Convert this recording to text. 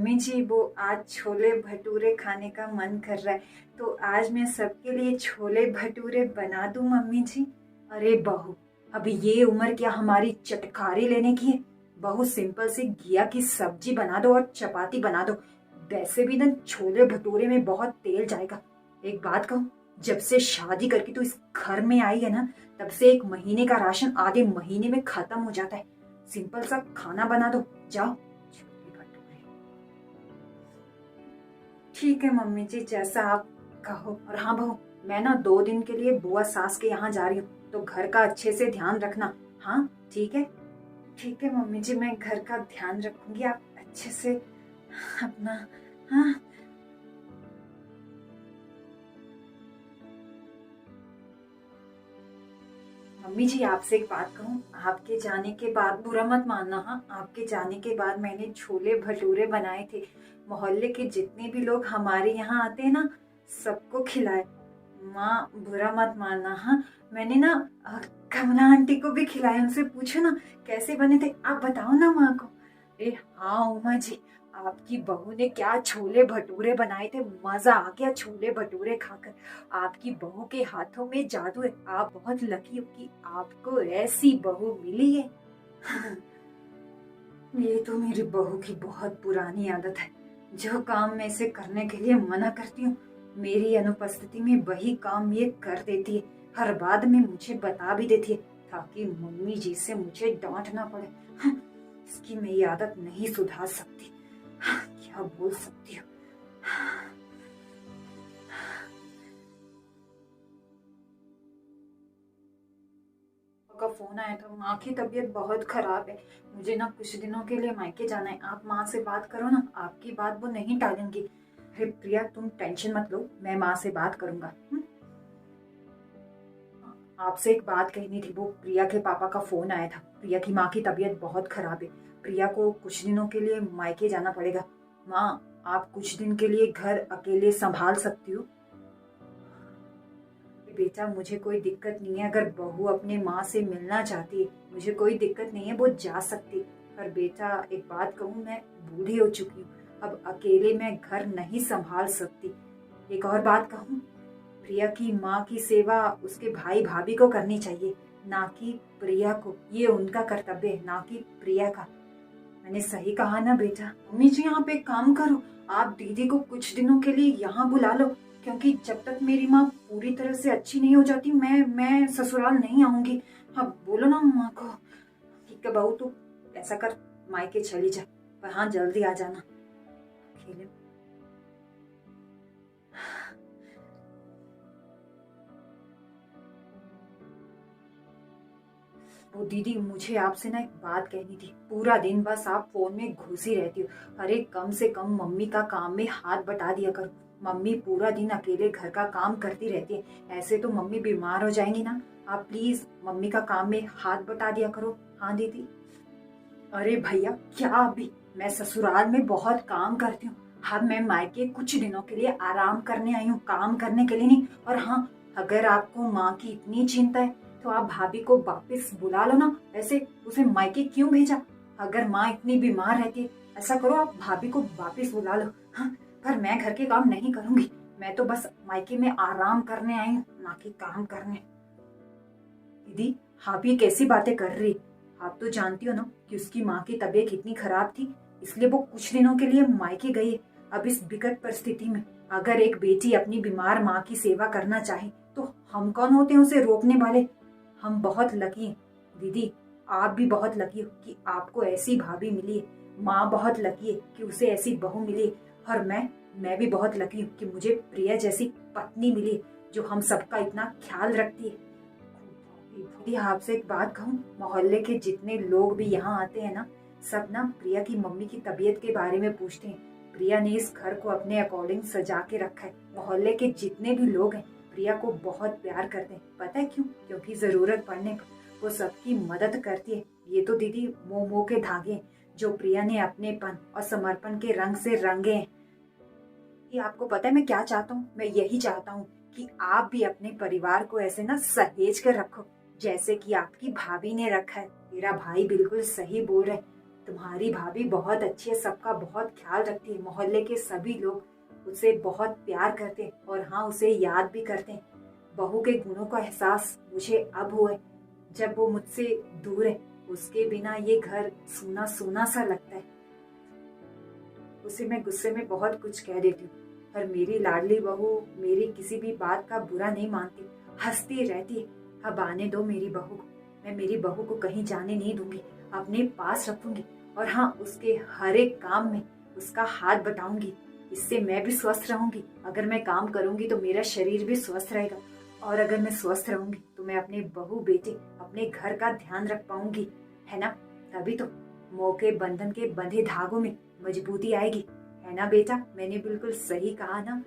Mummy जी वो आज छोले भटूरे खाने का मन कर रहा है, तो आज मैं सबके लिए छोले भटूरे बना दूं मम्मी जी। अरे बहू, अभी ये उम्र क्या हमारी चटखारी लेने की है। बहू सिंपल सी घिया की सब्जी बना दो और चपाती बना दो। वैसे भी ना छोले भटूरे में बहुत तेल जाएगा। एक बात कहूँ, जब से शादी करके तू इस घर में आई है ना, तब से एक महीने का राशन आधे महीने में खत्म हो जाता है। सिंपल सा खाना बना दो, जाओ। छोले भटूरे। ठीक है मम्मी जी, जैसा आप कहो। और हाँ बहू, मैं ना 2 दिन के लिए बुआ सास के यहाँ जा रही हूँ, तो घर का अच्छे से ध्यान रखना। हाँ ठीक है। ठीक है मम्मी जी, मैं घर का ध्यान रखूंगी। आप अच्छे से अपना। हाँ। मम्मी जी आपसे एक बात कहूँ, आपके जाने के बाद बुरा मत मानना। हाँ, आपके जाने के बाद मैंने छोले भटूरे बनाए थे। मोहल्ले के जितने भी लोग हमारे यहाँ आते हैं ना, सबको खिलाए। माँ बुरा मत मानना। हाँ, मैंने ना कमला आंटी को भी खिलाए। उनसे पूछो ना कैसे बने थे, आप बताओ ना माँ को। अरे हाँ उमा जी, आपकी बहू ने क्या छोले भटूरे बनाए थे, मजा आ गया छोले भटूरे खाकर। आपकी बहू के हाथों में जादू है। आप बहुत लकी हो कि आपको ऐसी बहू मिली है। ये तो मेरी बहू की बहुत पुरानी आदत है। जो काम मैं इसे करने के लिए मना करती हूँ, मेरी अनुपस्थिति में वही काम ये कर देती है। हर बाद में मुझे बता भी देती है, ताकि मम्मी जी से मुझे डांट ना पड़े। इसकी मैं ये आदत नहीं सुधार सकती। क्या बोल सकती हूँ। का फोन आया था, माँ की तबीयत बहुत खराब है। मुझे ना कुछ दिनों के लिए मायके जाना है। आप माँ से बात करो ना, आपकी बात वो नहीं टालेंगी। अरे प्रिया तुम टेंशन मत लो, मैं माँ से बात करूंगा। आपसे एक बात कहनी थी। वो प्रिया के पापा का फोन आया था। प्रिया की माँ की तबीयत बहुत खराब है। प्रिया को कुछ दिनों के लिए मायके जाना पड़ेगा। माँ, आप कुछ दिन के लिए घर अकेले संभाल सकती हो? बेटा मुझे कोई दिक्कत नहीं है, अगर बहू अपने माँ से मिलना चाहती है, मुझे कोई दिक्कत नहीं है, वो जा सकती। पर बेटा एक बात कहूँ, मैं बूढ़ी हो चुकी हूँ, अब अकेले मैं घर नहीं संभाल सकती। एक और बात कहूँ, प्रिया की माँ की सेवा उसके भाई भाभी को करनी चाहिए, ना कि प्रिया को। ये उनका कर्तव्य है, ना कि प्रिया का। मैंने सही कहा ना बेटा? मम्मी जी आप एक काम करो, आप दीदी को कुछ दिनों के लिए यहाँ बुला लो, क्योंकि जब तक मेरी माँ पूरी तरह से अच्छी नहीं हो जाती, मैं ससुराल नहीं आऊंगी। हाँ बोलो ना माँ को। ठीक है बहू, तू ऐसा कर, मायके चली जा, पर हाँ जल्दी आ जाना। अकेले। वो दीदी मुझे आपसे ना एक बात कहनी थी। पूरा दिन बस आप फोन में घुसी रहती हो। अरे कम से कम मम्मी का काम में हाथ बटा दिया करो। मम्मी पूरा दिन अकेले घर का काम करती रहती है, ऐसे तो मम्मी बीमार हो जाएंगी ना। आप प्लीज मम्मी का काम में हाथ बटा दिया करो। हाँ दीदी। अरे भैया क्या अभी, मैं ससुराल में बहुत काम करती हूँ। हाँ मैं मायके कुछ दिनों के लिए आराम करने आई हूँ, काम करने के लिए नहीं। और हाँ, अगर आपको माँ की इतनी चिंता है, तो आप भाभी को वापस बुला लो ना। ऐसे उसे मायके क्यों भेजा? अगर माँ इतनी बीमार रहती है, ऐसा करो आप भाभी को वापस बुला लो। हाँ, पर मैं घर के काम नहीं करूंगी। मैं तो बस मायके में आराम करने आई हूँ, ना कि काम करने। दीदी आप ये कैसी बातें कर रही? आप तो जानती हो ना कि उसकी माँ की तबीयत कितनी खराब थी, इसलिए वो कुछ दिनों के लिए मायके गई है। अब इस विकट परिस्थिति में अगर एक बेटी अपनी बीमार माँ की सेवा करना चाहे, तो हम कौन होते हैं उसे रोकने वाले? हम बहुत लकी हैं दीदी। आप भी बहुत लकी हो कि आपको ऐसी भाभी मिली है। माँ बहुत लकी है कि उसे ऐसी बहू मिली है। और मैं भी बहुत लकी हूँ कि मुझे प्रिया जैसी पत्नी मिली है, जो हम सबका इतना ख्याल रखती है। दीदी आपसे एक बात कहूँ, मोहल्ले के जितने लोग भी यहाँ आते हैं ना, सब ना प्रिया की मम्मी की तबीयत के बारे में पूछते हैं। प्रिया ने इस घर को अपने अकॉर्डिंग सजा के रखा है। मोहल्ले के जितने भी लोग हैं प्रिया को बहुत प्यार करते हैं। पता है क्यों? क्योंकि जरूरत पड़ने पर वो सबकी मदद करती है। ये तो दीदी मोह के धागे हैं, जो प्रिया ने अपनेपन और समर्पण के रंग से रंगे हैं। कि आपको पता है मैं क्या चाहता हूँ? मैं यही चाहता हूँ कि आप भी अपने परिवार को ऐसे ना सहेज कर रखो, जैसे कि आपकी भाभी ने रखा है। मेरा भाई बिल्कुल सही बोल रहा है। तुम्हारी भाभी बहुत अच्छी है, सबका बहुत ख्याल रखती है, मोहल्ले के सभी लोग उसे बहुत प्यार करते हैं और हाँ, उसे याद भी करते हैं। बहू के गुणों का एहसास मुझे अब हुआ है, जब वो मुझसे दूर है। उसके बिना ये घर सूना सूना सा लगता है। उसे मैं गुस्से में बहुत कुछ कह देती हूँ, पर मेरी लाडली बहू मेरी किसी भी बात का बुरा नहीं मानती, हंसती रहती है। अब आने दो मेरी बहू को, मैं मेरी बहू को कहीं जाने नहीं दूंगी, अपने पास रखूंगी। और हाँ, उसके हर एक काम में उसका हाथ बटाऊंगी। इससे मैं भी स्वस्थ रहूंगी। अगर मैं काम करूंगी तो मेरा शरीर भी स्वस्थ रहेगा, और अगर मैं स्वस्थ रहूंगी तो मैं अपने बहू बेटे, अपने घर का ध्यान रख पाऊंगी, है ना? तभी तो मौके बंधन के बंधे धागों में मजबूती आएगी, है ना बेटा? मैंने बिल्कुल सही कहा ना?